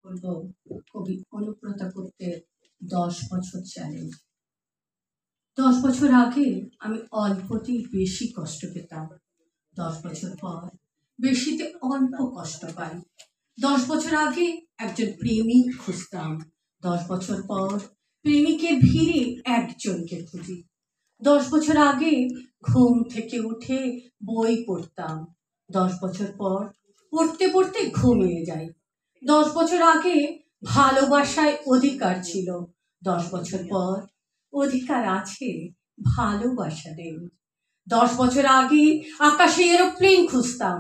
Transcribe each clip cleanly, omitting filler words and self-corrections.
বলবো কবি অনুব্রত গুপ্তের 10 বছর চ্যালেঞ্জ। 10 বছর আগে আমি অল্পতেই বেশি কষ্ট পেতাম, 10 বছর পর বেশিতে অল্প কষ্ট পাই। 10 বছর আগে একজন প্রেমিক খুঁজতাম, 10 বছর পর প্রেমিকের ভিড়ে একজনকে খুঁজি। 10 বছর আগে ঘুম থেকে উঠে বই পড়তাম, 10 বছর পর পড়তে পড়তে ঘুমিয়ে যাই। 10 বছর আগে ভালোবাসায় অধিকার ছিল, 10 বছর পর অধিকার আছে, ভালোবাসা নেই। 10 বছর আগে আকাশে এরোপ্লেন খুঁজতাম,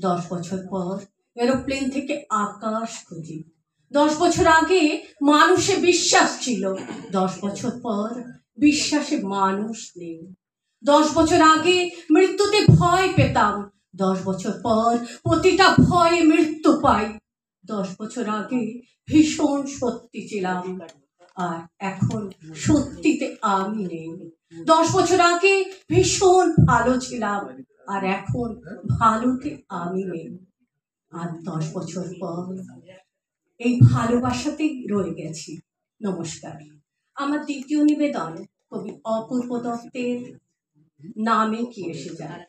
10 বছর পর এরোপ্লেন থেকে আকাশ খুঁজি। 10 বছর আগে মানুষে বিশ্বাস ছিল, 10 বছর পর বিশ্বাসে মানুষ নেই। 10 বছর আগে মৃত্যুতে ভয় পেতাম, 10 বছর পর প্রতিটা ভয়ে মৃত্যু পাই। 10 বছর আগে ভীষণ সত্যি ছিলাম, আর এখন সত্যিতে আমি নেই। 10 বছর আগে ভীষণ ভালো ছিলাম, আর এখন ভালোতে আমি নেই। আর 10 বছর পর এই ভালোবাসাতেই রয়ে গেছি। নমস্কার। আমার দ্বিতীয় নিবেদন কবি অপূর্ব দত্তের নামে কি এসে যায়।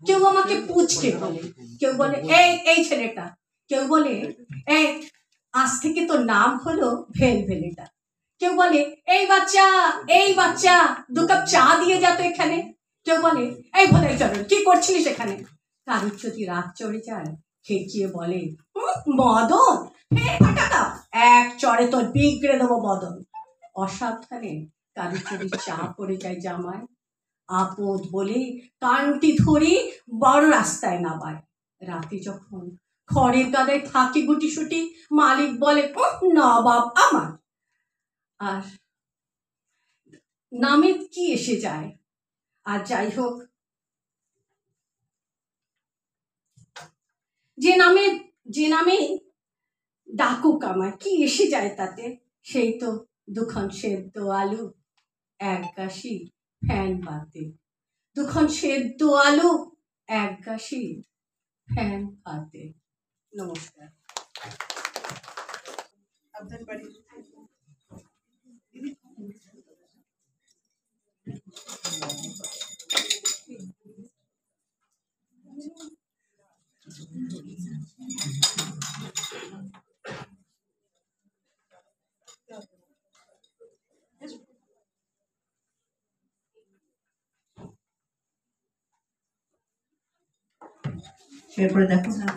কেউ আমাকে পুচকে বলে, কেউ বলে এই ছেলেটা, কেউ বলে এই আজ থেকে তোর নাম হলো ভেলভেলেটা, কেউ বলে এই বাচ্চা 2 কাপ চা দিয়ে যা তো এখানে, কেউ বলে এই ভোলাই চরণ কি করছিলিস এখানে। কারুর যদি রাত চড়ে যায় খেকিয়ে বলে মদন এক চড়ে তোর বিগড়ে দেবো বদন। অসাবধানে কারুর যদি চা পড়ে যায় জামায়, আপদ বলে কানটি ধরি বড় রাস্তায় নামায়। রাতে যখন খড়ের গাদায় থাকি গুটিসুটি, মালিক বলে নবাব আমার। আর নামে কি এসে যায়। আর যাই হোক, যে নামে ডাকুক আমায়, কি এসে যায় তাতে। সেই তো 2 সেদ্ধ আলু, 1 গাছি ফ্যান পাতে। 2 সেদ্ধ আলু, 1 গাছি ফ্যান পাতে। নমস্কার। আপনার বাড়ি এরপরে দেখো না